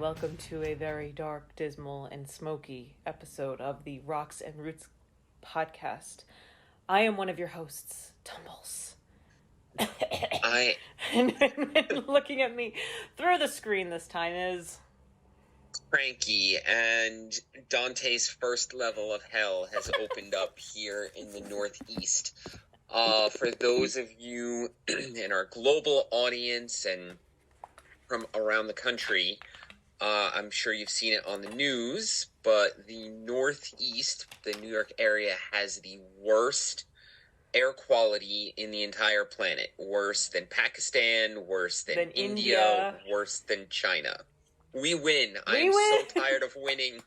welcome to a very dark, dismal, and smoky episode of the Rocks and Roots podcast. I am one of your hosts, Tumbles. And looking at me through the screen this time is... Cranky, and Dante's first level of hell has opened up here in the Northeast. For those of you in our global audience and from around the country, I'm sure you've seen it on the news, but the Northeast, the New York area, has the worst air quality in the entire planet. Worse than Pakistan, worse than India, worse than China. We win. I'm so tired of winning.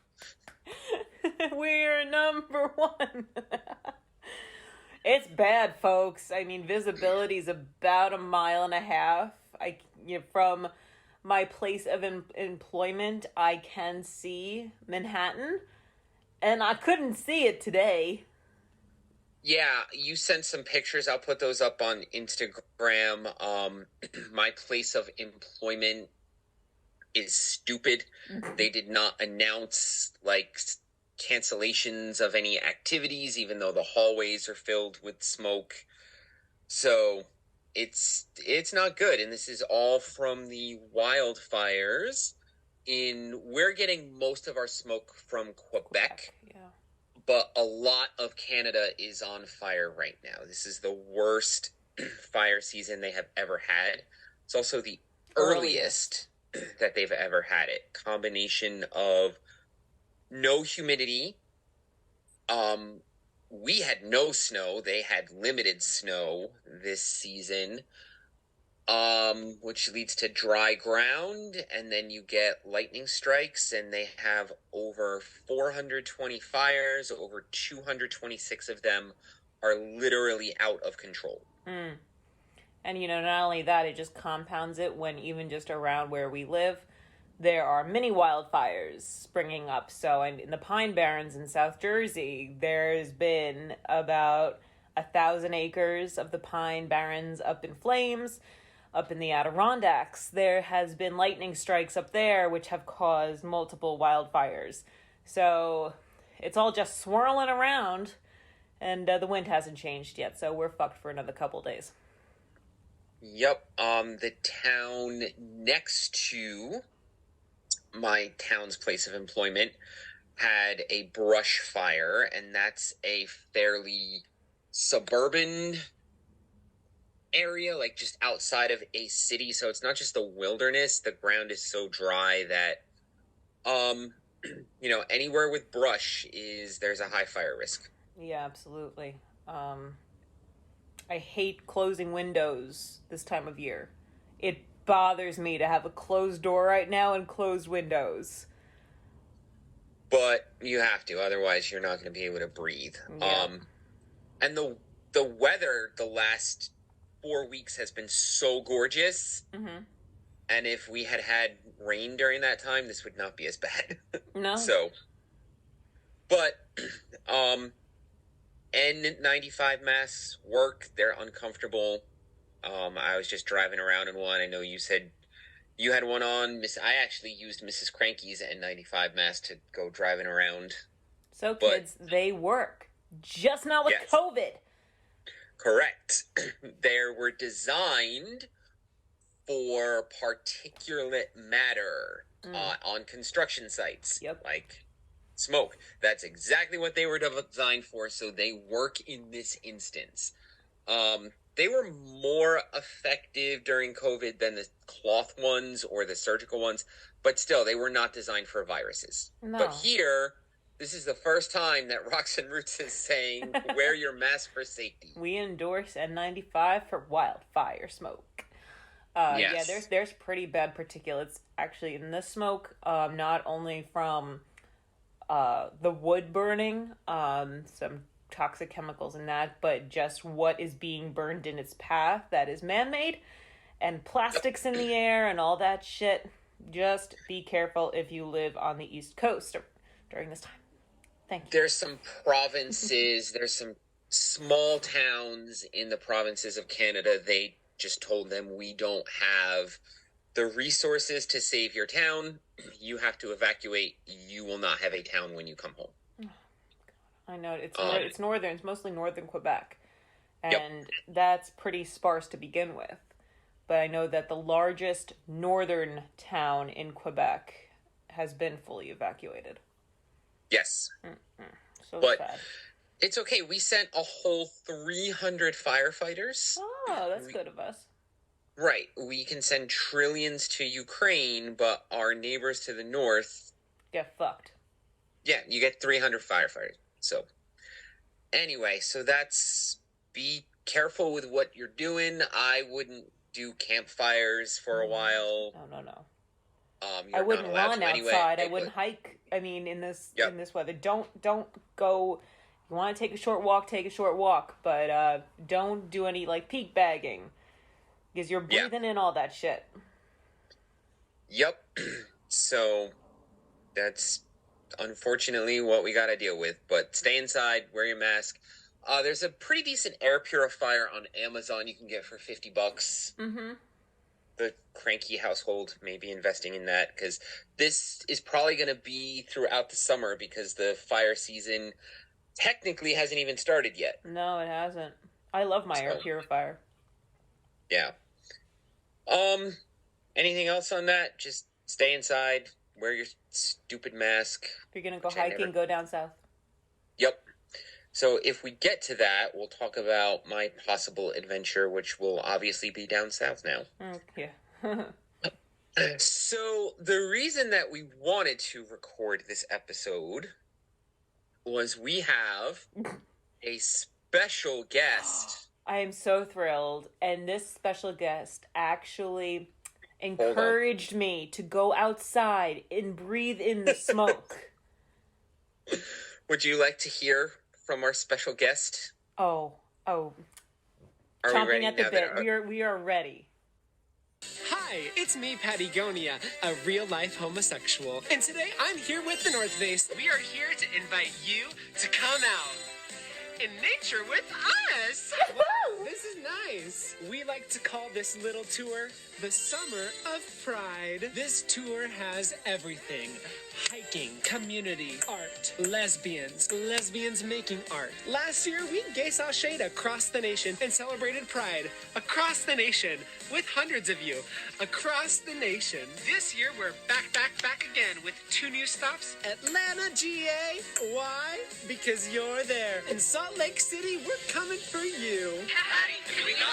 We're number one. It's bad, folks. I mean, visibility is about 1.5 miles. From my place of employment, I can see Manhattan, and I couldn't see it today. Yeah, you sent some pictures. I'll put those up on Instagram. My place of employment is stupid. They did not announce, cancellations of any activities, even though the hallways are filled with smoke. So it's not good, and this is all from the wildfires. We're getting most of our smoke from Quebec, yeah. But a lot of Canada is on fire right now. This is the worst fire season they have ever had. It's also the earliest that they've ever had it. Combination of no humidity. We had no snow. They had limited snow this season, which leads to dry ground, and then you get lightning strikes, and they have over 420 fires. Over 226 of them are literally out of control. And, not only that, it just compounds it when even just around where we live, there are many wildfires springing up. So in the Pine Barrens in South Jersey, there's been about 1,000 acres of the Pine Barrens up in flames. Up in the Adirondacks, there has been lightning strikes up there, which have caused multiple wildfires. So it's all just swirling around, and the wind hasn't changed yet, so we're fucked for another couple days. Yep. The town next to my town's place of employment had a brush fire, and that's a fairly suburban area, just outside of a city, so it's not just the wilderness. The ground is so dry that anywhere with brush there's a high fire risk. Yeah, absolutely. I hate closing windows this time of year. It bothers me to have a closed door right now and closed windows. But you have to, otherwise you're not going to be able to breathe. Yeah. And the weather the last 4 weeks has been so gorgeous. Mm-hmm. And if we had rain during that time, this would not be as bad. No. So, but N95 masks work. They're uncomfortable. I was just driving around in one. I know you said you had one on. I actually used Mrs. Cranky's N95 mask to go driving around. So, kids, they work. Just not with COVID. Correct. They were designed for particulate matter on construction sites. Yep. Like smoke. That's exactly what they were designed for, so they work in this instance. They were more effective during COVID than the cloth ones or the surgical ones, but still, they were not designed for viruses. No. But here, this is the first time that Rocks and Roots is saying, wear your mask for safety. We endorse N95 for wildfire smoke. Yes. Yeah, there's pretty bad particulates actually in the smoke, not only from the wood burning, some toxic chemicals in that, but just what is being burned in its path that is man-made, and plastics in the air and all that shit. Just be careful if you live on the East Coast during this time. Thank you. There's some provinces, there's some small towns in the provinces of Canada. They just told them we don't have the resources to save your town, you have to evacuate. You will not have a town when you come home. I know it's northern. It's mostly northern Quebec, and Yep. that's pretty sparse to begin with. But I know that the largest northern town in Quebec has been fully evacuated. Yes. So But sad. it's okay. We sent a whole 300 firefighters. Oh, that's good of us. Right. We can send trillions to Ukraine, but our neighbors to the north, Get fucked. yeah, you get 300 firefighters. So, anyway, so that's, be careful with what you're doing. I wouldn't do campfires for a while. No. You're I wouldn't not allowed run to anyway, outside. I but- wouldn't hike. I mean, in this Yep. in this weather, don't go. You want to take a short walk, take a short walk, but don't do any like peak bagging because you're Yeah. breathing in all that shit. Yep. So that's unfortunately what we got to deal with. But stay inside, wear your mask. There's a pretty decent air purifier on Amazon you can get for $50. Mm-hmm. The Cranky household may be investing in that because this is probably going to be throughout the summer because the fire season technically hasn't even started yet. No, it hasn't. I love my air So- purifier. Yeah. Anything else on that? Just stay inside, wear your stupid mask. If you're gonna go Which I hiking, never- go down south. Yep. So if we get to that, we'll talk about my possible adventure, which will obviously be down south now. Yeah. So the reason that we wanted to record this episode was we have a special guest. I am so thrilled, and this special guest actually on. encouraged me to go outside and breathe in the smoke. Would you like to hear from our special guest? Oh, Are we chomping ready at the now bit. that We are ready. Hi, it's me, Patagonia, a real-life homosexual. And today I'm here with the North Face. We are here to invite you to come out in nature with us. Wow, this is nice. We like to call this little tour the Summer of Pride. This tour has everything. Hiking, community, art, lesbians making art. Last year, we gay sashayed across the nation and celebrated Pride across the nation with hundreds of you across the nation. This year, we're back again with 2 new stops. Atlanta, GA. Why? Because you're there. In Salt Lake City, we're coming for you. Here we go.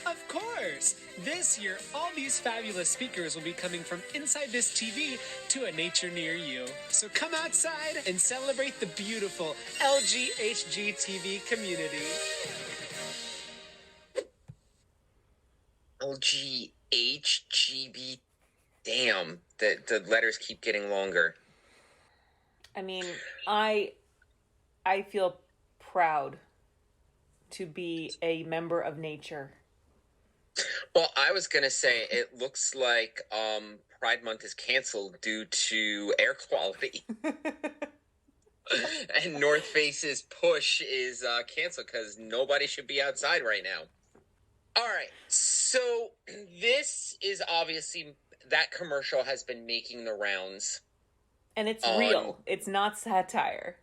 Of course! This year, all these fabulous speakers will be coming from inside this TV to a nature near you. So come outside and celebrate the beautiful LGHGTV community. LGHGB. Damn, the letters keep getting longer. I mean, I feel proud to be a member of nature. Well, I was gonna say it looks like Pride Month is canceled due to air quality, and North Face's push is canceled because nobody should be outside right now. All right, so this is obviously that commercial has been making the rounds. And it's real. It's not satire.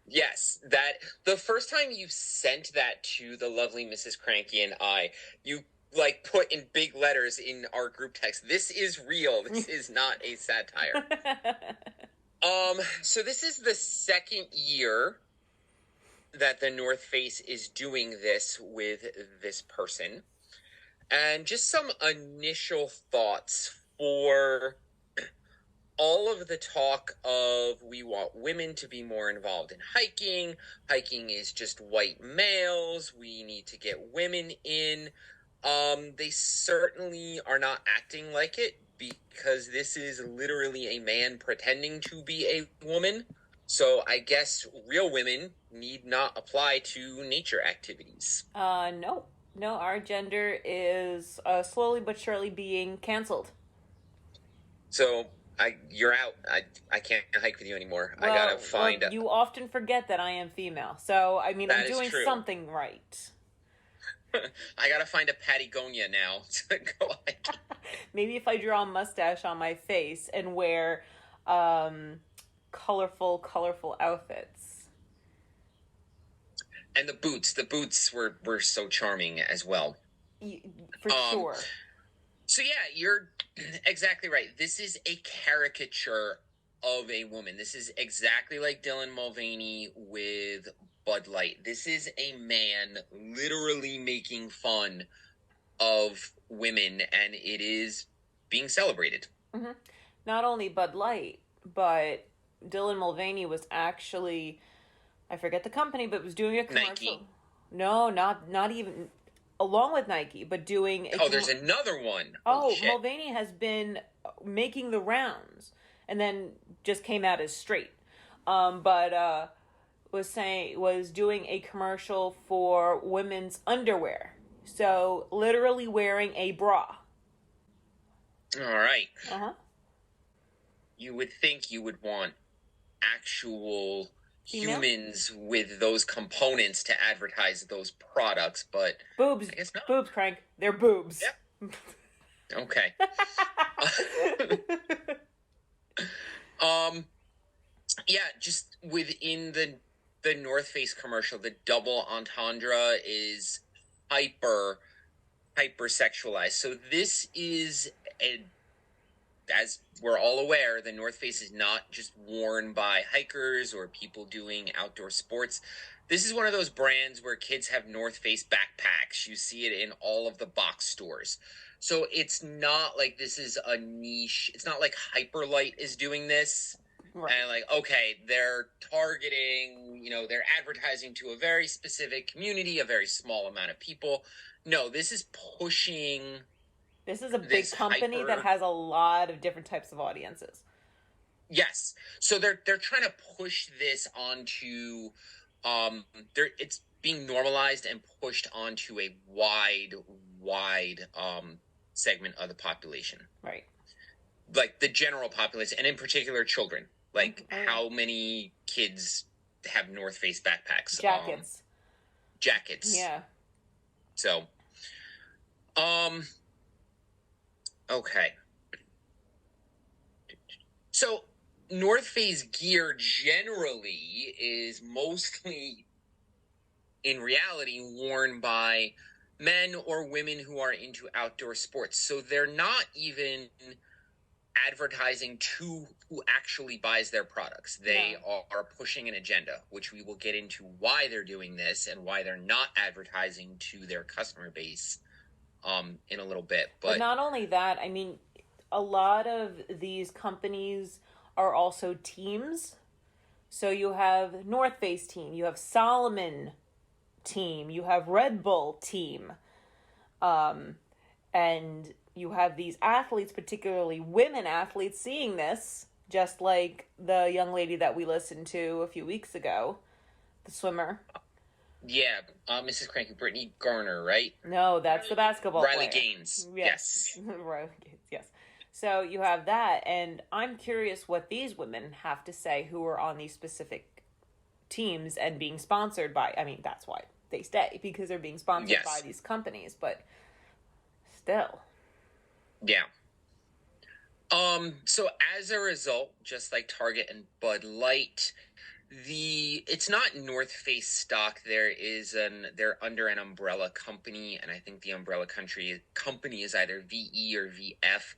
Yes, that the first time you sent that to the lovely Mrs. Cranky and I, you like put in big letters in our group text, this is real. This is not a satire. So this is the second year that the North Face is doing this with this person. And just some initial thoughts for all of the talk of we want women to be more involved in hiking. Hiking is just white males. We need to get women in. They certainly are not acting like it because this is literally a man pretending to be a woman. So I guess real women need not apply to nature activities. No, our gender is slowly but surely being canceled. So you're out. I can't hike with you anymore. I gotta find. You often forget that I am female, so I mean, That I'm is doing true. something right. I gotta find a Patagonia now to go hiking. Maybe if I draw a mustache on my face and wear colorful outfits. And the boots were so charming as well. For sure. So yeah, you're exactly right. This is a caricature of a woman. This is exactly like Dylan Mulvaney with Bud Light. This is a man literally making fun of women, and it is being celebrated. Mm-hmm. Not only Bud Light, but Dylan Mulvaney was actually, I forget the company, but was doing a commercial. Nike. No, not even along with Nike, but doing there's another one. Mulvaney has been making the rounds and then just came out as straight. But was doing a commercial for women's underwear. So literally wearing a bra. All right. Uh-huh. You would think you would want actual humans with those components to advertise those products, but boobs. I guess not. Boobs, Crank. They're boobs. Yep. Okay. Yeah, just within the North Face commercial, the double entendre is hyper sexualized. So this is as we're all aware, the North Face is not just worn by hikers or people doing outdoor sports. This is one of those brands where kids have North Face backpacks. You see it in all of the box stores. So it's not like this is a niche. It's not like Hyperlight is doing this. Right. And like, okay, they're targeting, they're advertising to a very specific community, a very small amount of people. No, this is pushing. This is a big company that has a lot of different types of audiences. Yes. So they're trying to push this onto it's being normalized and pushed onto a wide segment of the population. Right. Like the general population, and in particular children. Like how many kids have North Face backpacks? Jackets. Yeah. So okay. So North Face gear generally is mostly, in reality, worn by men or women who are into outdoor sports. So they're not even advertising to who actually buys their products. They are pushing an agenda, which we will get into why they're doing this and why they're not advertising to their customer base in a little bit. But not only that, I mean, a lot of these companies are also teams. So you have North Face team, you have Salomon team, you have Red Bull team, and you have these athletes, particularly women athletes, seeing this, just like the young lady that we listened to a few weeks ago, the swimmer. Yeah, Mrs. Cranky, Brittany Garner, right? No, that's the basketball Riley player. Gaines. Yes. Riley Gaines, yes. So you have that, and I'm curious what these women have to say who are on these specific teams and being sponsored by, I mean, that's why they stay, because they're being sponsored by these companies, but still. Yeah. So as a result, just like Target and Bud Light, it's not North Face stock. They're under an umbrella company, and I think the umbrella company is either VE or VF.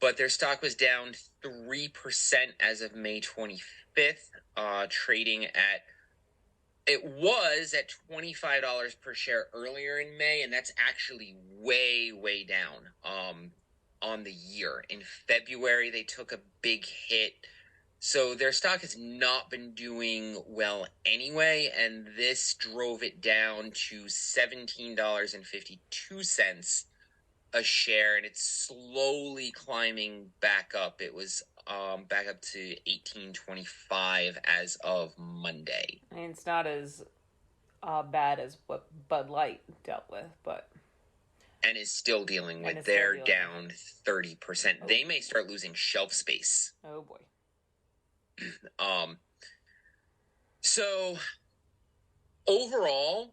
But their stock was down 3% as of May 25th, trading it was at $25 per share earlier in May, and that's actually way, way down on the year. In February, they took a big hit. So their stock has not been doing well anyway, and this drove it down to $17.52 a share, and it's slowly climbing back up. It was back up to $18.25 as of Monday. I mean, it's not as bad as what Bud Light dealt with, but... And is still dealing with. They're down 30%. Oh. They may start losing shelf space. Oh, boy. So overall,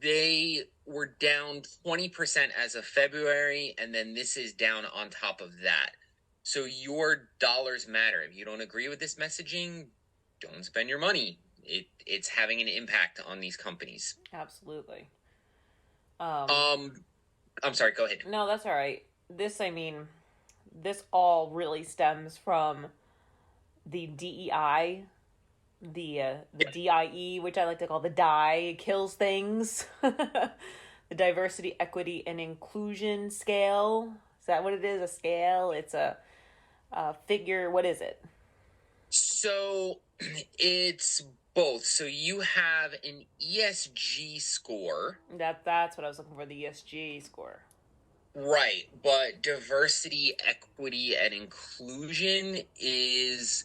they were down 20% as of February, and then this is down on top of that. So your dollars matter. If you don't agree with this messaging, don't spend your money. It's having an impact on these companies. Absolutely. I'm sorry, go ahead. No, that's all right. This all really stems from the DEI, the DIE, which I like to call the DIE, kills things. The diversity, equity, and inclusion scale. Is that what it is? A scale? It's a figure. What is it? So it's both. So you have an ESG score. That's what I was looking for, the ESG score. Right, but diversity, equity, and inclusion is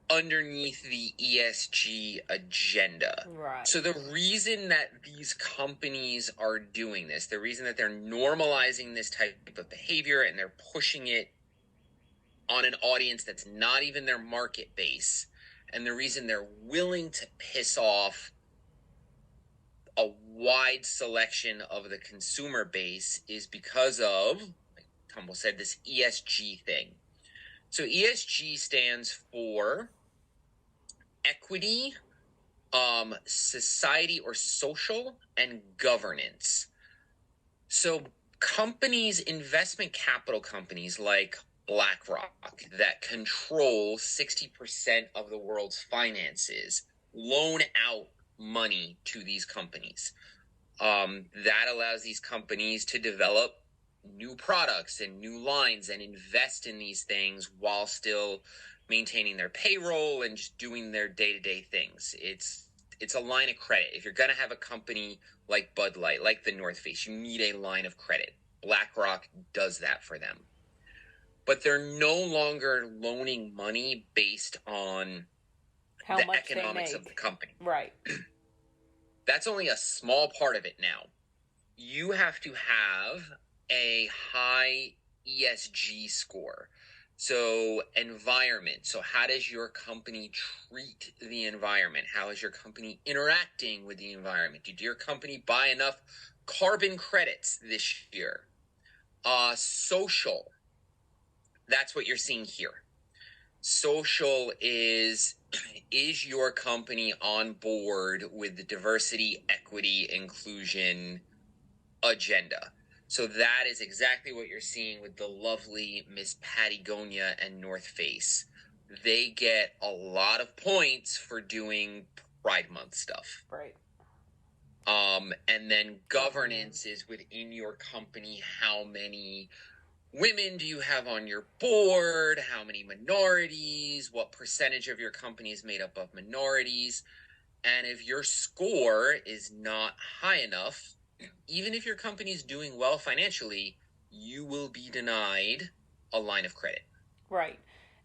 underneath the ESG agenda. Right. So the reason that these companies are doing this, the reason that they're normalizing this type of behavior and they're pushing it on an audience that's not even their market base, and the reason they're willing to piss off a wide selection of the consumer base is because of, like Tumble said, this ESG thing. So ESG stands for equity, society or social, and governance. So companies, investment capital companies like BlackRock that control 60% of the world's finances loan out money to these companies. That allows these companies to develop new products and new lines and invest in these things while still maintaining their payroll and just doing their day-to-day things. It's a line of credit. If you're going to have a company like Bud Light, like the North Face, you need a line of credit. BlackRock does that for them. But they're no longer loaning money based on How the much economics they of make. the company. Right. That's only a small part of it now. You have to have a high ESG score. So environment. So how does your company treat the environment? How is your company interacting with the environment? Did your company buy enough carbon credits this year? Social. That's what you're seeing here. Social is your company on board with the diversity, equity, inclusion agenda? So that is exactly what you're seeing with the lovely Miss Patagonia and North Face. They get a lot of points for doing Pride Month stuff. Right. And then governance is within your company. How many women do you have on your board? How many minorities? What percentage of your company is made up of minorities? And if your score is not high enough, even if your company is doing well financially, you will be denied a line of credit. Right.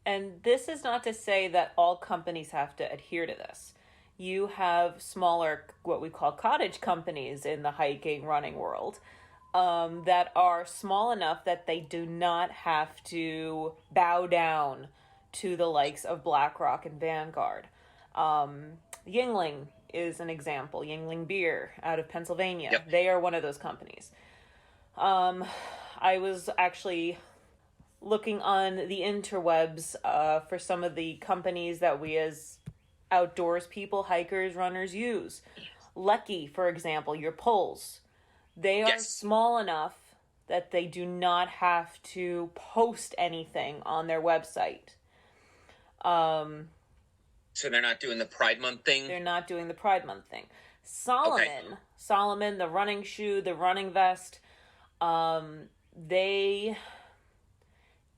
And this is not to say that all companies have to adhere to this. You have smaller, what we call cottage companies in the hiking, running world, that are small enough that they do not have to bow down to the likes of BlackRock and Vanguard. Yingling is an example. Yingling Beer out of Pennsylvania. Yep. They are one of those companies. I was actually looking on the interwebs for some of the companies that we as outdoors people, hikers, runners use. Lucky, for example, your poles. They are small enough that they do not have to post anything on their website. So they're not doing the Pride Month thing? They're not doing the Pride Month thing. Solomon, the running shoe, the running vest, they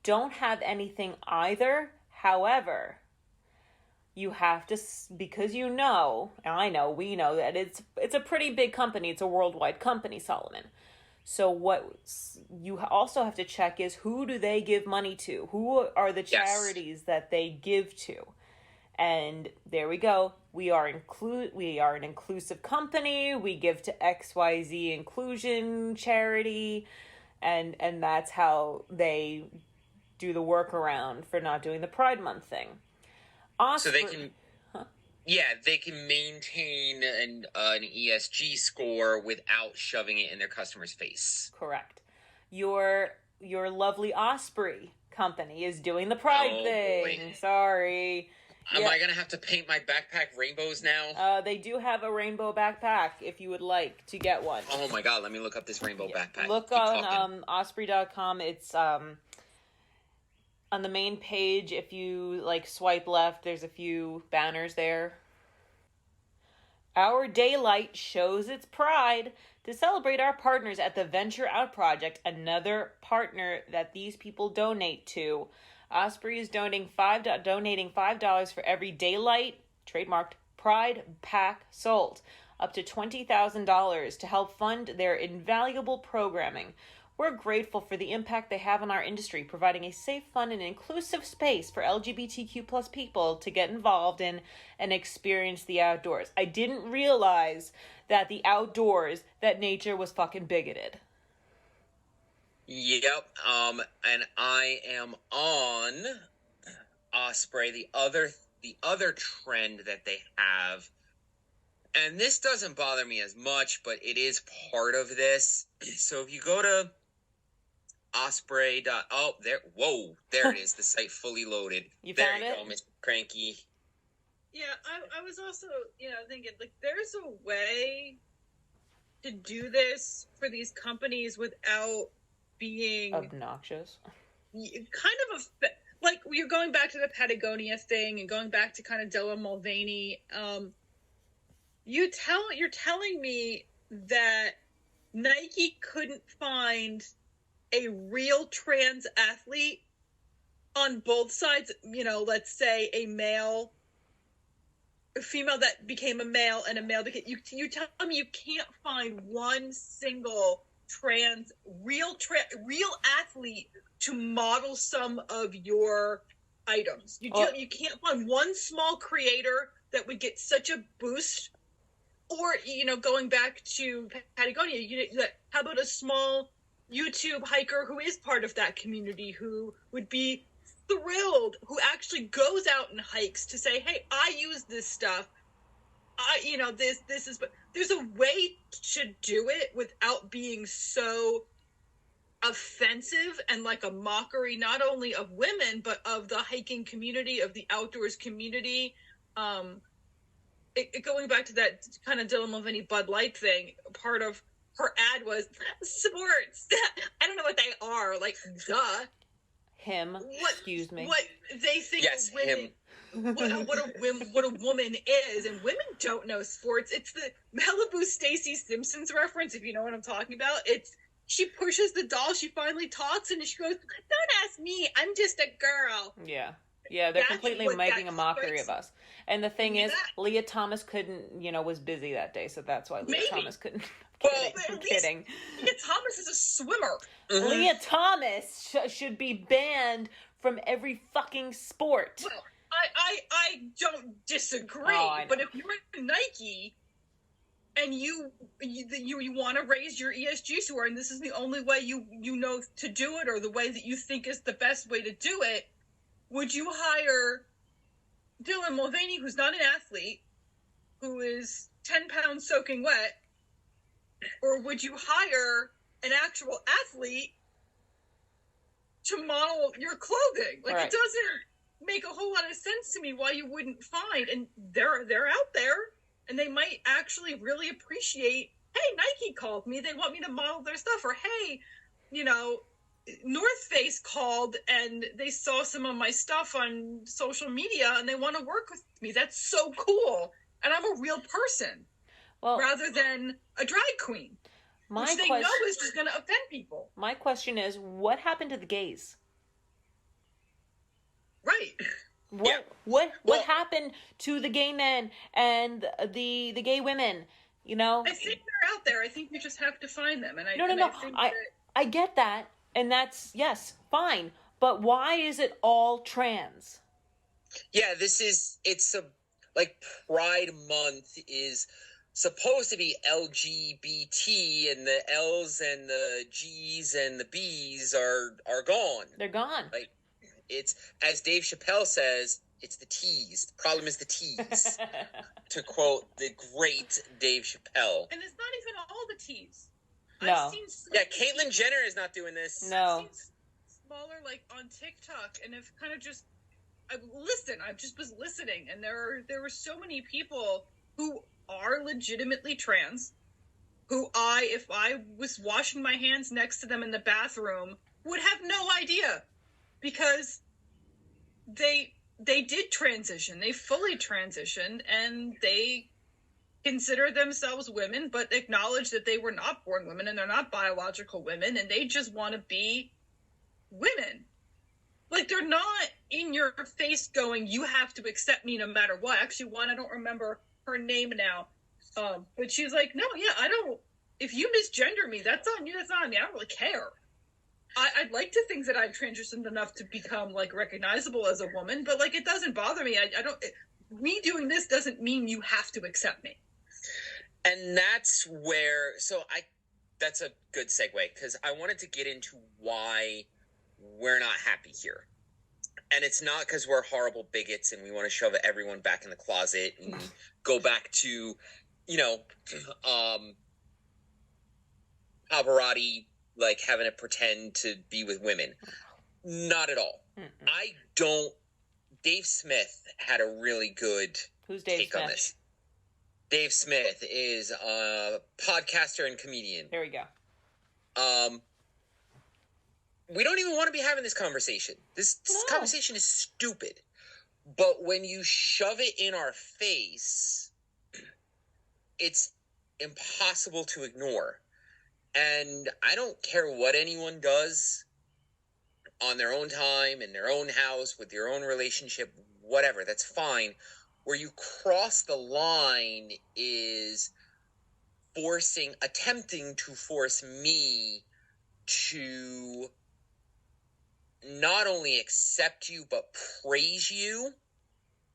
don't have anything either. However, you have to, because you know, and we know that it's a pretty big company. It's a worldwide company, Solomon. So what you also have to check is, who do they give money to? Who are the charities that they give to? And there we go. We are an inclusive company. We give to XYZ inclusion charity, and that's how they do the workaround for not doing the Pride Month thing. So they can Yeah, they can maintain an ESG score without shoving it in their customer's face. Correct. Your lovely Osprey company is doing the pride thing. Boy. Sorry. Am I going to have to paint my backpack rainbows now? They do have a rainbow backpack if you would like to get one. Oh my god, let me look up this rainbow backpack. Look on osprey.com. It's on the main page. If you swipe left, there's a few banners there. Our Daylight shows its pride to celebrate our partners at the Venture Out Project, another partner that these people donate to. Osprey is donating $5 for every Daylight, trademarked, Pride pack sold, up to $20,000 to help fund their invaluable programming. We're grateful for the impact they have on our industry, providing a safe, fun, and inclusive space for LGBTQ plus people to get involved in and experience the outdoors. I didn't realize that the outdoors, that nature was fucking bigoted. Yep, and I am on Osprey, the other trend that they have, and this doesn't bother me as much, but it is part of this. So if you go to Osprey. There it is. The site fully loaded. There found you it? go, Mr. Cranky. Yeah, I was also, thinking, there's a way to do this for these companies without being obnoxious. Kind of you're going back to the Patagonia thing and going back to kind of Dylan Mulvaney. You're telling me that Nike couldn't find a real trans athlete on both sides, let's say a female that became a male and a male became, you tell me you can't find one single real athlete to model some of your items. You can't find one small creator that would get such a boost. Or, going back to Patagonia, how about a small YouTube hiker who is part of that community, who would be thrilled, who actually goes out and hikes to say, hey, I use this stuff. This is, but there's a way to do it without being so offensive and like a mockery, not only of women, but of the hiking community, of the outdoors community. Going back to that kind of Dylan Mulvaney Bud Light thing, part of her ad was sports. I don't know what they are. Duh. Excuse me. What they think yes, of women. Him. What a woman is, and women don't know sports. It's the Malibu Stacey Simpsons reference, if you know what I'm talking about. She pushes the doll, she finally talks, and she goes, "Don't ask me, I'm just a girl." Yeah, they're That's completely making a mockery of us. And the thing is, Leah Thomas couldn't, was busy that day, so that's why Leah Thomas couldn't. I'm kidding. Leah Thomas is a swimmer. Mm-hmm. Leah Thomas should be banned from every fucking sport. Well, I don't disagree, but if you're at Nike and you want to raise your ESG score, and this is the only way you know to do it, or the way that you think is the best way to do it, would you hire Dylan Mulvaney, who's not an athlete, who is 10 pounds soaking wet, or would you hire an actual athlete to model your clothing? It doesn't make a whole lot of sense to me why you wouldn't find, and they're out there, and they might actually really appreciate, hey, Nike called me, they want me to model their stuff, or hey, North Face called and they saw some of my stuff on social media and they want to work with me. That's so cool. And I'm a real person, rather than a drag queen, which they know is just going to offend people. My question is, what happened to the gays? Right. What happened to the gay men and the gay women? I think they're out there. I think you just have to find them. And I get that. And that's, yes, fine. But why is it all trans? Yeah, Pride Month is supposed to be LGBT, and the L's and the G's and the B's are gone. They're gone. It's, as Dave Chappelle says, It's the tease. The problem is the tease. To quote the great Dave Chappelle. And it's not even all the teas. No. I've seen Caitlyn Jenner is not doing this. No. I've seen smaller, like, on TikTok, and I've kind of just... I just was listening, and there were so many people who are legitimately trans, who if I was washing my hands next to them in the bathroom, would have no idea, because they did transition. They fully transitioned, and they consider themselves women, but acknowledge that they were not born women, and they're not biological women, and they just want to be women. Like, they're not in your face going, you have to accept me no matter what. Actually, one, I don't remember her name now, but she's like, no, yeah, I don't, if you misgender me, that's on you, that's not on me. I don't really care. I'd like to think that I've transitioned enough to become, like, recognizable as a woman, but, like, it doesn't bother me. Me doing this doesn't mean you have to accept me. And that's where, that's a good segue, because I wanted to get into why we're not happy here. And it's not because we're horrible bigots and we want to shove everyone back in the closet and go back to, Pavarotti, like, having to pretend to be with women. Not at all. Mm-mm. Dave Smith had a really good take on this. Dave Smith is a podcaster and comedian. There we go. We don't even want to be having this conversation. This conversation is stupid. But when you shove it in our face, it's impossible to ignore. And I don't care what anyone does on their own time, in their own house, with your own relationship, whatever, that's fine. Where you cross the line is attempting to force me to not only accept you, but praise you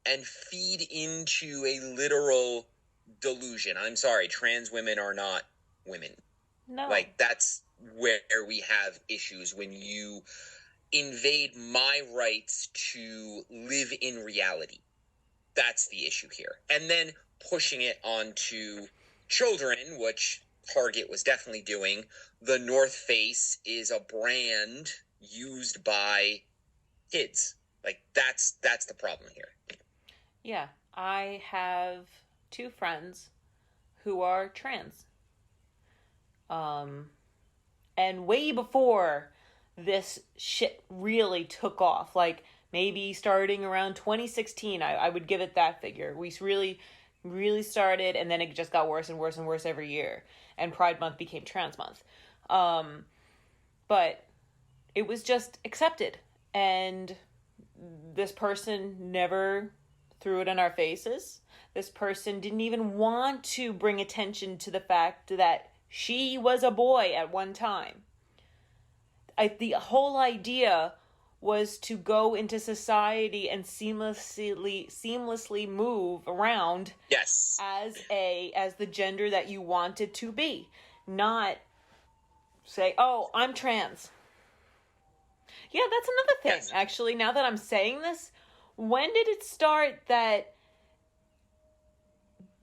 and feed into a literal delusion. I'm sorry, trans women are not women. No. Like, that's where we have issues, when you invade my rights to live in reality. That's the issue here. And then pushing it onto children, which Target was definitely doing. The North Face is a brand used by kids. Like, that's the problem here. Yeah, I have 2 friends who are trans. And way before this shit really took off, like maybe starting around 2016, I would give it that figure. We really started, and then it just got worse and worse and worse every year. And Pride Month became Trans Month. But it was just accepted. And this person never threw it in our faces. This person didn't even want to bring attention to the fact that she was a boy at one time. The whole idea was to go into society and seamlessly move around. Yes. As the gender that you wanted to be, not say, "Oh, I'm trans." Yeah, that's another thing. Yes. Actually, now that I'm saying this, when did it start that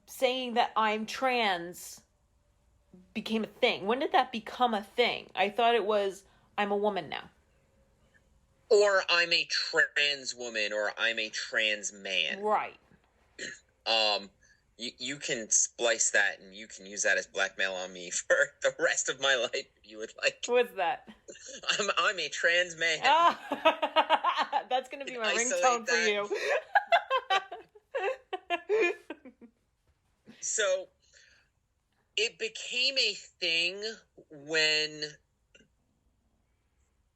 saying that I'm trans became a thing? When did that become a thing? I thought it was, I'm a woman now. Or I'm a trans woman, or I'm a trans man. Right. You can splice that, and you can use that as blackmail on me for the rest of my life if you would like. What's that? I'm a trans man. That's going to be my ringtone for you. So, it became a thing when...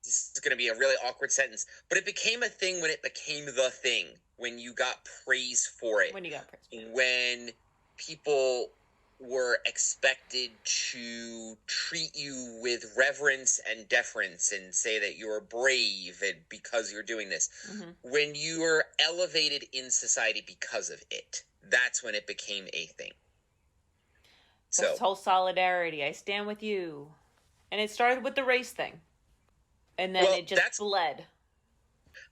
This is going to be a really awkward sentence, but it became a thing when it became the thing, when you got praise for it. When you got praise for it. When people were expected to treat you with reverence and deference and say that you're brave and because you're doing this. Mm-hmm. When you are elevated in society because of it, that's when it became a thing. This whole solidarity, I stand with you. And it started with the race thing. And then it just bled.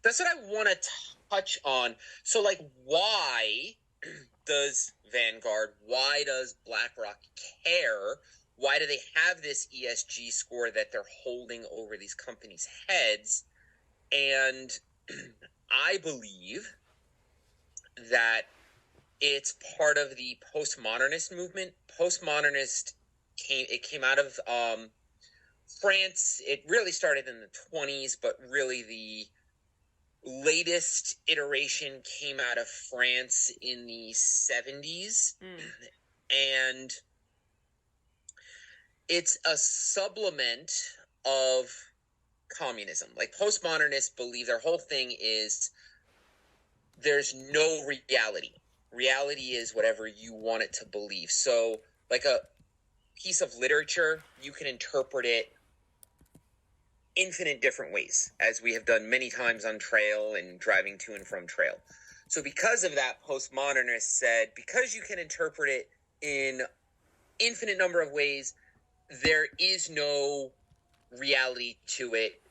That's what I want to touch on. So, like, why does Vanguard, why does BlackRock care? Why do they have this ESG score that they're holding over these companies' heads? And I believe that it's part of the postmodernist movement. Postmodernist came out of France. It really started in the 20s, but really the latest iteration came out of France in the 70s. And it's a supplement of communism. Like, postmodernists believe their whole thing is there's no reality. Reality is whatever you want it to believe. So, like a piece of literature, you can interpret it infinite different ways, as we have done many times on trail and driving to and from trail. So because of that, postmodernists said, because you can interpret it in infinite number of ways, there is no reality to it.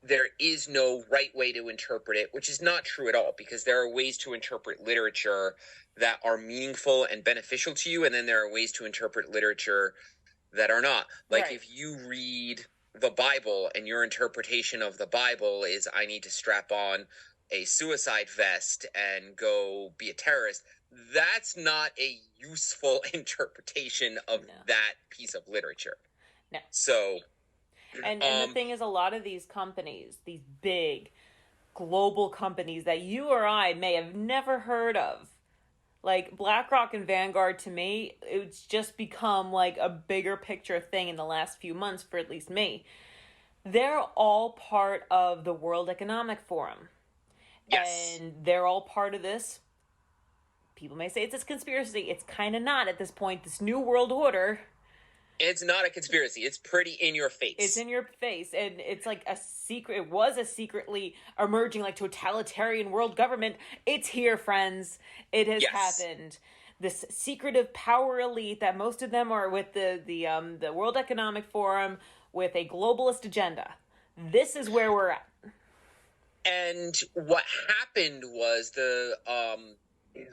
There is no right way to interpret it, which is not true at all, because there are ways to interpret literature that are meaningful and beneficial to you, and then there are ways to interpret literature that are not. Like, right. If you read the Bible and your interpretation of the Bible is, I need to strap on a suicide vest and go be a terrorist, that's not a useful interpretation of that piece of literature. No. So... And the thing is, a lot of these companies, these big global companies that you or I may have never heard of, like BlackRock and Vanguard, to me, it's just become like a bigger picture thing in the last few months, for at least me. They're all part of the World Economic Forum. Yes. And they're all part of this. People may say it's a conspiracy. It's kind of not at this point. This new world order... It's not a conspiracy. It's pretty in your face. It's in your face. And it's like a secret. It was a secretly emerging, like, totalitarian world government. It's here, friends. It has happened. This secretive power elite that most of them are with the World Economic Forum with a globalist agenda. This is where we're at. And what happened was the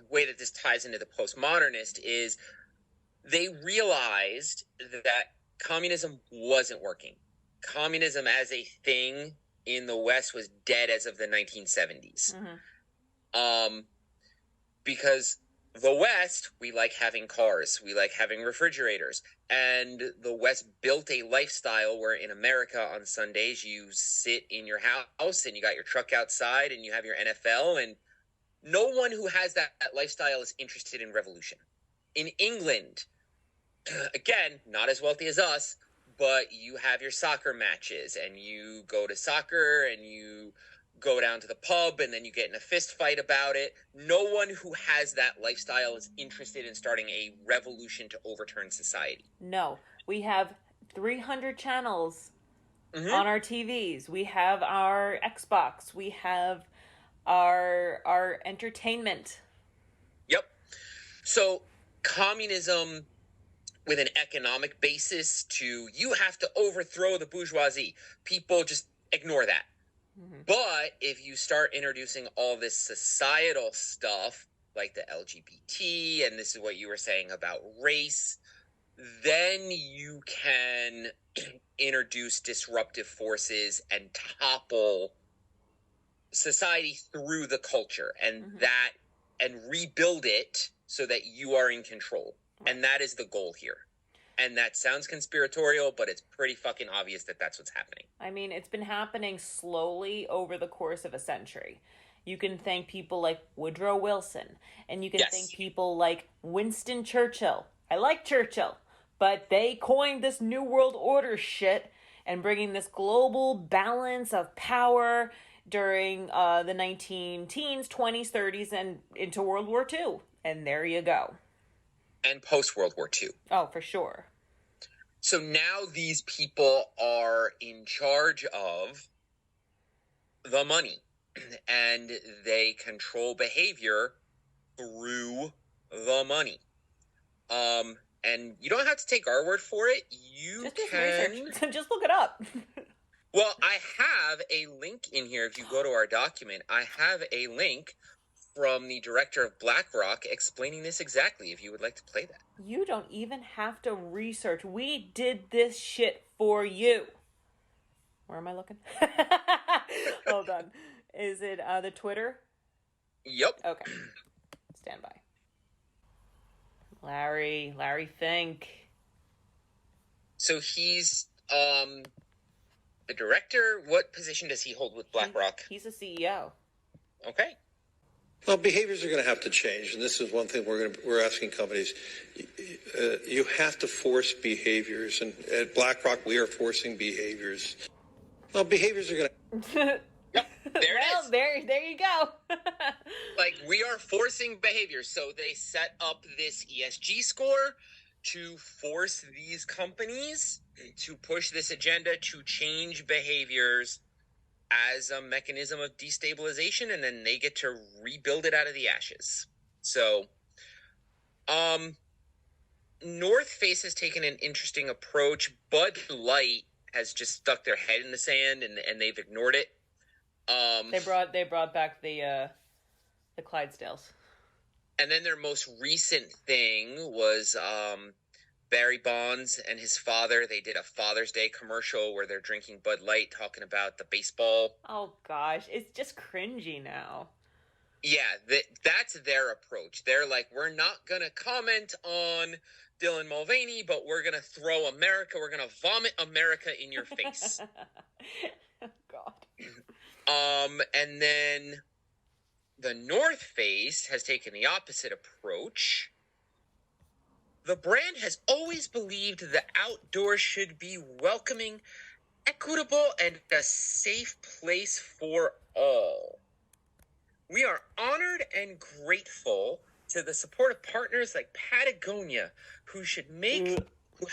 way that this ties into the postmodernist is they realized that communism wasn't working. Communism as a thing in the West was dead as of the 1970s. Because the West, we like having cars, we like having refrigerators, and the West built a lifestyle where in America on Sundays you sit in your house and you got your truck outside and you have your NFL, and no one who has that lifestyle is interested in revolution. In England, again, not as wealthy as us, but you have your soccer matches and you go to soccer and you go down to the pub and then you get in a fist fight about it. No one who has that lifestyle is interested in starting a revolution to overturn society. No, we have 300 channels on our TVs. We have our Xbox. We have our entertainment. Yep. So communism with an economic basis to you have to overthrow the bourgeoisie. People just ignore that. But if you start introducing all this societal stuff, like the LGBT, and this is what you were saying about race, then you can introduce disruptive forces and topple society through the culture and rebuild it so that you are in control. And that is the goal here. And that sounds conspiratorial, but it's pretty fucking obvious that that's what's happening. I mean, it's been happening slowly over the course of a century. You can thank people like Woodrow Wilson, and you can thank people like Winston Churchill. I like Churchill, but they coined this New World Order shit and bringing this global balance of power during the 19-teens, 20s, 30s, and into World War II. And there you go. And post-World War II. Oh, for sure. So now these people are in charge of the money. And they control behavior through the money. And you don't have to take our word for it. You just can... research. Just look it up. Well, I have a link in here. If you go to our document, I have a link from the director of BlackRock explaining this exactly, if you would like to play that. You don't even have to research. We did this shit for you. Where am I looking? Hold on. Is it the Twitter? Yep. Okay. Stand by. Larry Fink. So he's the director. What position does he hold with BlackRock? He's a CEO. Okay. Well, behaviors are going to have to change, and this is one thing we're asking companies. You have to force behaviors, and at BlackRock we are forcing behaviors. Well, behaviors are going to. Yep, there it is. There you go. Like, we are forcing behaviors. So they set up this ESG score to force these companies to push this agenda to change behaviors as a mechanism of destabilization, and then they get to rebuild it out of the ashes. So, North Face has taken an interesting approach. Bud Light has just stuck their head in the sand, and they've ignored it. They brought back the Clydesdales. And then their most recent thing was Barry Bonds and his father. They did a Father's Day commercial where they're drinking Bud Light, talking about the baseball. Oh gosh, it's just cringy now. Yeah, that's their approach. They're like, we're not gonna comment on Dylan Mulvaney, but we're gonna throw America. We're gonna vomit America in your face. Oh God. And then the North Face has taken the opposite approach. The brand has always believed the outdoors should be welcoming, equitable, and a safe place for all. We are honored and grateful to the support of partners like Patagonia, who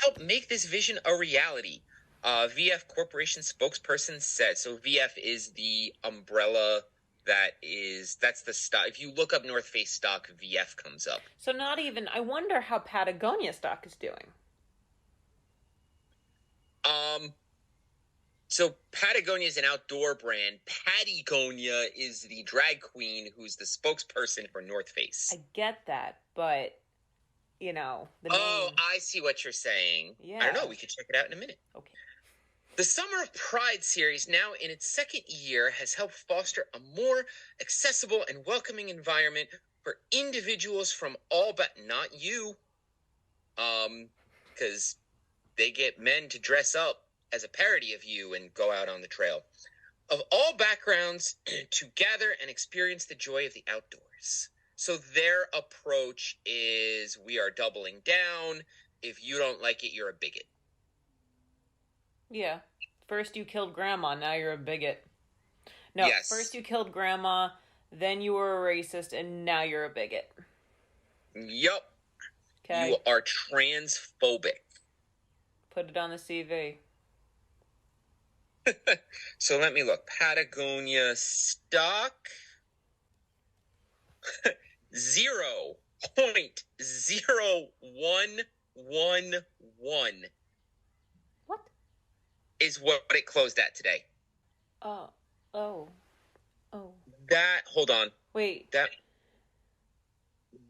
help make this vision a reality. VF Corporation spokesperson said. So VF is the umbrella that's the stock. If you look up North Face stock, VF comes up. So I wonder how Patagonia stock is doing. So Patagonia is an outdoor brand. Patagonia is the drag queen who's the spokesperson for North Face. I get that, but the name. I see what you're saying. Yeah. I don't know. We could check it out in a minute. Okay. The Summer of Pride series, now in its second year, has helped foster a more accessible and welcoming environment for individuals from all not you, because they get men to dress up as a parody of you and go out on the trail, of all backgrounds to gather and experience the joy of the outdoors. So their approach is, we are doubling down. If you don't like it, you're a bigot. Yeah. First you killed grandma, now you're a bigot. No, yes. First you killed grandma, then you were a racist, and now you're a bigot. Yup. Okay. You are transphobic. Put it on the CV. So let me look. Patagonia stock 0.0111 What? is what it closed at today. Oh. That, hold on. Wait.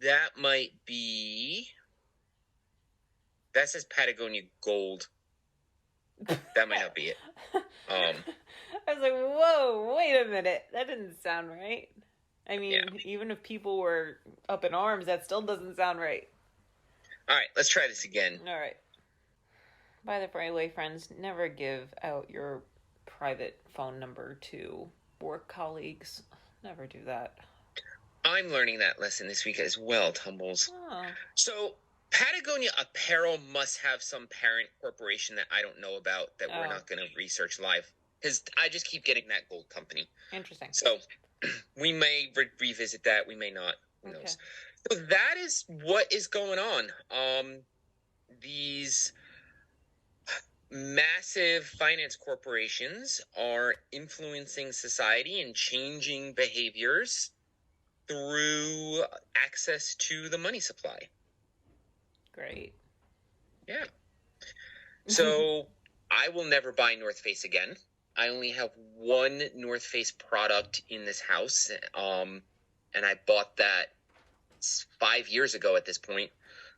That might be, that says Patagonia Gold. That might not be it. I was like, whoa, wait a minute. That didn't sound right. I mean, Yeah. Even if people were up in arms, that still doesn't sound right. All right, let's try this again. All right. By the way, friends, never give out your private phone number to work colleagues. Never do that. I'm learning that lesson this week as well, Tumbles. Oh. So, Patagonia Apparel must have some parent corporation that I don't know about that we're not going to research live. Because I just keep getting that gold company. Interesting. So, we may revisit that. We may not. Who knows? So, that is what is going on. These massive finance corporations are influencing society and changing behaviors through access to the money supply. Great. Yeah. So I will never buy North Face again. I only have one North Face product in this house, and I bought that 5 years ago at this point.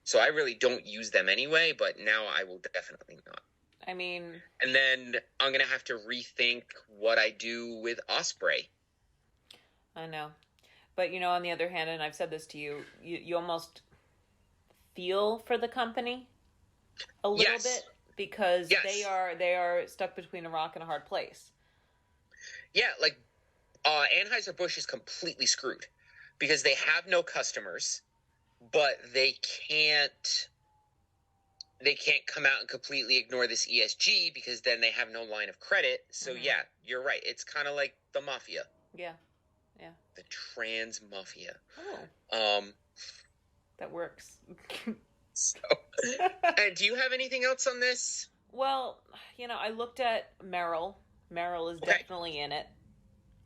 So I really don't use them anyway, but now I will definitely not. I mean... And then I'm going to have to rethink what I do with Osprey. I know. But, on the other hand, and I've said this to you, you almost feel for the company a little bit, because they are stuck between a rock and a hard place. Yeah, like Anheuser-Busch is completely screwed because they have no customers, but they can't come out and completely ignore this ESG because then they have no line of credit. So yeah, you're right. It's kind of like the mafia. Yeah. The trans mafia. Oh. That works. So, and do you have anything else on this? Well, I looked at Merrill. Merrill is definitely in it.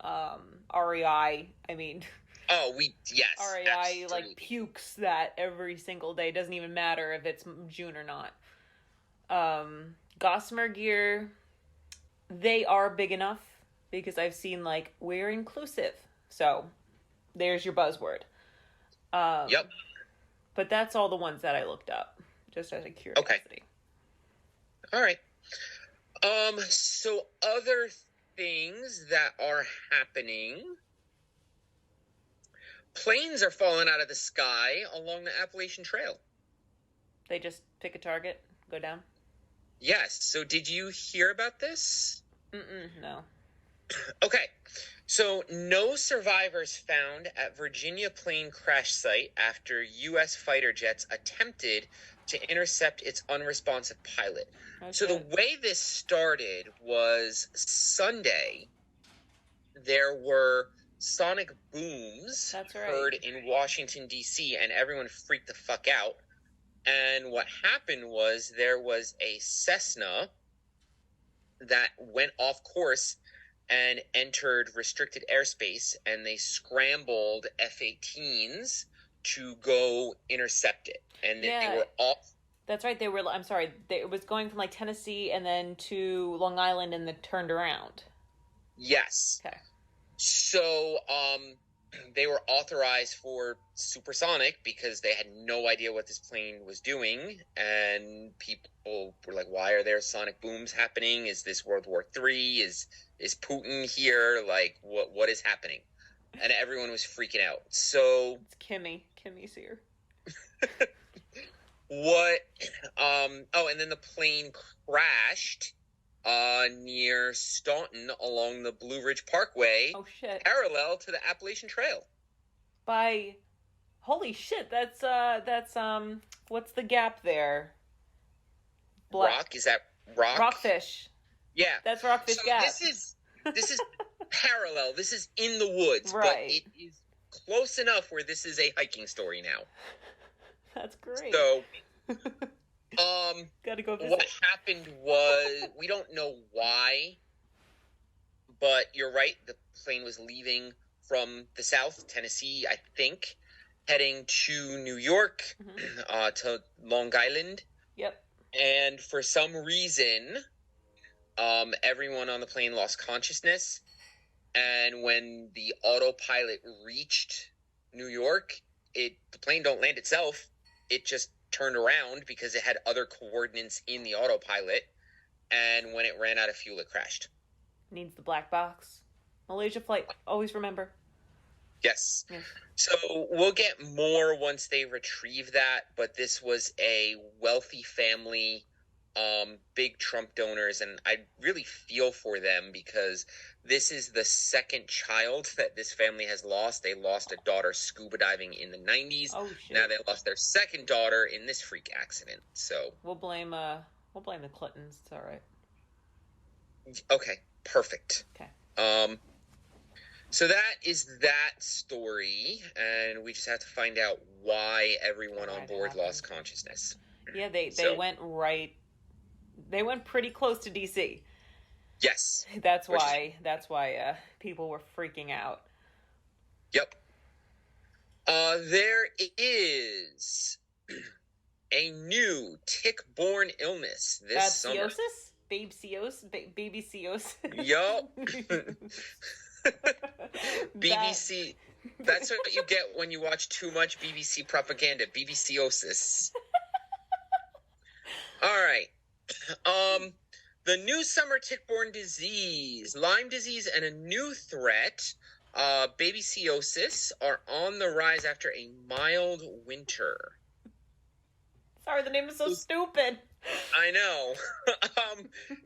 REI, I mean... Oh, yes. REI, absolutely. like, pukes that every single day. Doesn't even matter if it's June or not. Gossamer Gear, they are big enough because I've seen, like, we're inclusive. So, there's your buzzword. Yep. But that's all the ones that I looked up, just out of curiosity. Okay. All right. So other things that are happening. Planes are falling out of the sky along the Appalachian Trail. They just pick a target, go down? Yes. So did you hear about this? No. Okay. So no survivors found at Virginia plane crash site after U.S. fighter jets attempted to intercept its unresponsive pilot. Okay. So the way this started was Sunday. There were sonic booms heard in Washington, D.C., and everyone freaked the fuck out. And what happened was there was a Cessna that went off course and entered restricted airspace, and they scrambled F-18s to go intercept it. And they were off. That's right. It was going from, like, Tennessee and then to Long Island and then turned around. Yes. Okay. So, they were authorized for supersonic because they had no idea what this plane was doing, and people were like, why are there sonic booms happening? Is this World War III? Is Putin here? Like, what is happening? And everyone was freaking out. So it's Kimmy. Kimmy's here. And then the plane crashed near Staunton along the Blue Ridge Parkway. Oh shit! Parallel to the Appalachian Trail. Holy shit! That's what's the gap there? Rock? Is that Rock? Rockfish. Yeah, that's Rockfish Gap. This is parallel. This is in the woods, right? But it is close enough where this is a hiking story now. That's great. So, gotta go visit. What happened was, we don't know why, but you're right. The plane was leaving from the south, Tennessee, I think, heading to New York, to Long Island. Yep. And for some reason, everyone on the plane lost consciousness. And when the autopilot reached New York, the plane don't land itself. It just turned around because it had other coordinates in the autopilot. And when it ran out of fuel, it crashed. Needs the black box. Malaysia flight. Always remember. Yes. So we'll get more once they retrieve that. But this was a wealthy family, big Trump donors. And I really feel for them because this is the second child that this family has lost. They lost a daughter scuba diving in the 90s. Oh, shit. Now they lost their second daughter in this freak accident. So we'll blame the Clintons. It's all right. Okay, perfect. Okay. So that is that story, and we just have to find out why everyone on board lost consciousness. Yeah, they went right. They went pretty close to DC. Yes. That's why people were freaking out. Yep. There is a new tick-borne illness this summer. Babesiosis? Baby Cios. Yup. BBC. That's what you get when you watch too much BBC propaganda. BBCosis. All right. The new summer tick-borne disease, Lyme disease, and a new threat, babesiosis, are on the rise after a mild winter. Sorry, the name is so stupid. I know.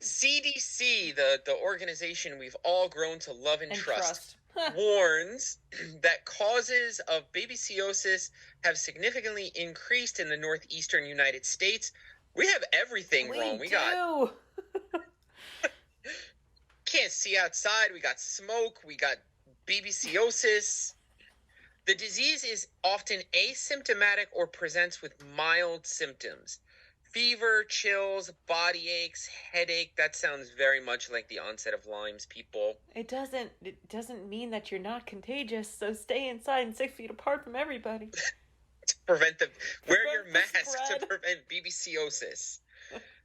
CDC, the organization we've all grown to love and trust. Warns that causes of babesiosis have significantly increased in the northeastern United States. We have everything wrong. We got can't see outside. We got smoke. We got babesiosis. The disease is often asymptomatic or presents with mild symptoms. Fever, chills, body aches, headache. That sounds very much like the onset of Lyme's, people. It doesn't mean that you're not contagious, so stay inside and 6 feet apart from everybody. Wear your mask to prevent babesiosis.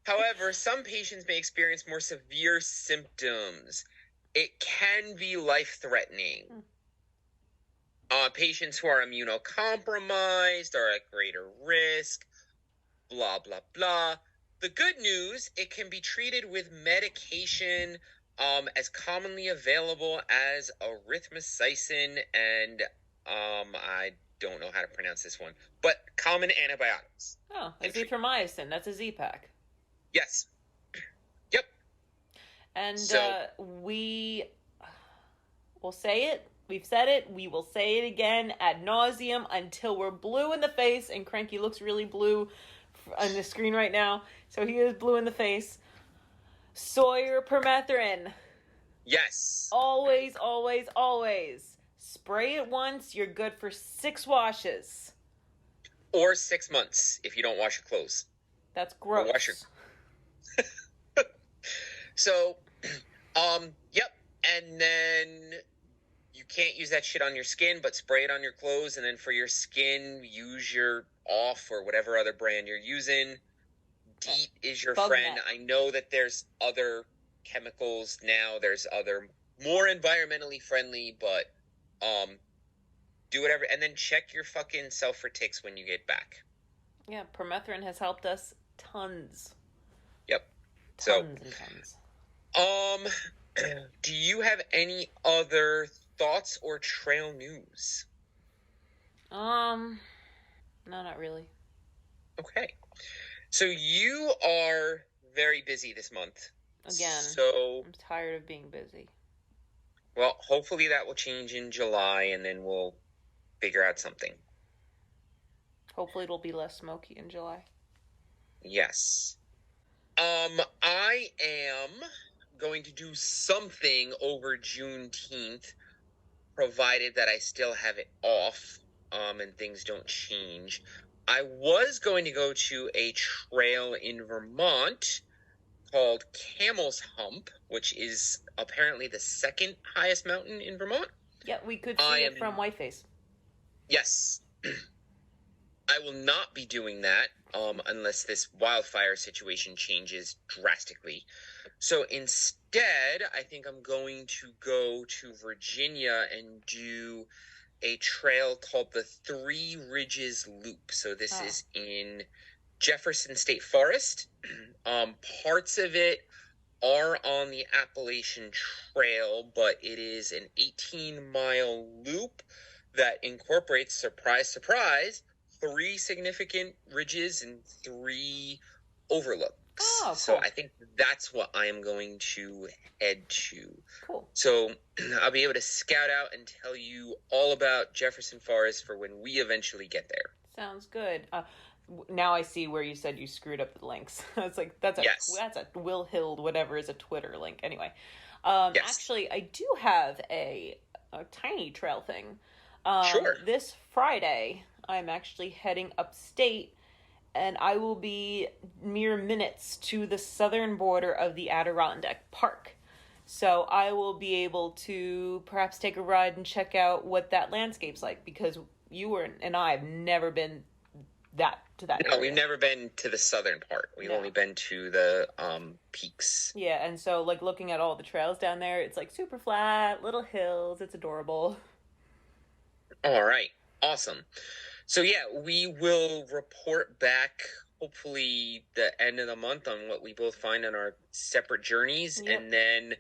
However, some patients may experience more severe symptoms. It can be life-threatening. Patients who are immunocompromised are at greater risk. Blah, blah, blah. The good news, it can be treated with medication as commonly available as erythromycin and I don't know how to pronounce this one, but common antibiotics. Oh, azithromycin. That's a Z-Pack. Yes. Yep. And we will say it. We've said it. We will say it again ad nauseum until we're blue in the face. And Cranky looks really blue on the screen right now. So he is blue in the face. Sawyer permethrin. Yes. Always, always, always. Spray it once. You're good for 6 washes. Or 6 months if you don't wash your clothes. That's gross. Or wash your... So, yep. And then you can't use that shit on your skin, but spray it on your clothes. And then for your skin, use your Off or whatever other brand you're using. DEET is your friend. I know that there's other chemicals now. There's other more environmentally friendly, but do whatever. And then check your fucking self for ticks when you get back. Yeah, permethrin has helped us tons. Yep. Tons and tons. Do you have any other thoughts or trail news? No, not really. Okay. So you are very busy this month. Again. So I'm tired of being busy. Well, hopefully that will change in July and then we'll figure out something. Hopefully it'll be less smoky in July. Yes. I am going to do something over Juneteenth, provided that I still have it off, and things don't change. I was going to go to a trail in Vermont called Camel's Hump, which is apparently the second highest mountain in Vermont. Yeah, we could see it from Whiteface. Yes. I will not be doing that unless this wildfire situation changes drastically. So instead, I think I'm going to go to Virginia and do a trail called the Three Ridges Loop. So this is in Jefferson State Forest. Parts of it are on the Appalachian Trail, but it is an 18-mile loop that incorporates, surprise, surprise, 3 significant ridges and 3 overlooks. Oh, cool. So I think that's what I am going to head to. Cool. So I'll be able to scout out and tell you all about Jefferson Forest for when we eventually get there. Sounds good. Now I see where you said you screwed up the links. It's like that's a Will Hild whatever is a Twitter link. Anyway, actually I do have a tiny trail thing. Sure. This Friday I'm actually heading upstate, and I will be mere minutes to the southern border of the Adirondack Park. So I will be able to perhaps take a ride and check out what that landscape's like, because you and I have never been that No, area. we've never been to the southern part. We've only been to the peaks. Yeah, and so like looking at all the trails down there, it's like super flat, little hills. It's adorable. All right, awesome. So yeah, we will report back hopefully the end of the month on what we both find on our separate journeys, and then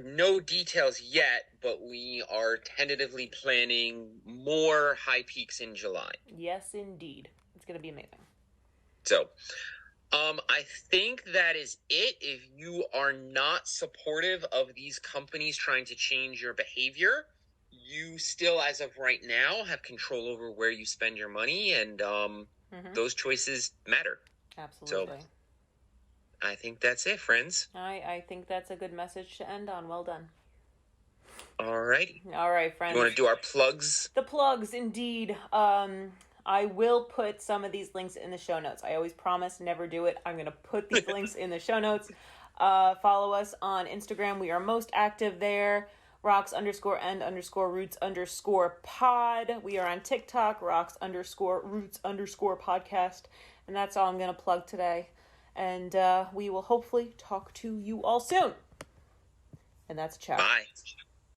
no details yet, but we are tentatively planning more high peaks in July. Yes, indeed. It's going to be amazing. So, I think that is it. If you are not supportive of these companies trying to change your behavior, you still, as of right now, have control over where you spend your money, and those choices matter. Absolutely. So, I think that's it, friends. I think that's a good message to end on. Well done. All righty. All right, friends. You want to do our plugs? The plugs, indeed. I will put some of these links in the show notes. I always promise, never do it. I'm going to put these links in the show notes. Follow us on Instagram. We are most active there. Rocks_and_roots_pod. We are on TikTok, Rocks_roots_podcast. And that's all I'm going to plug today. And we will hopefully talk to you all soon. And that's ciao. Bye.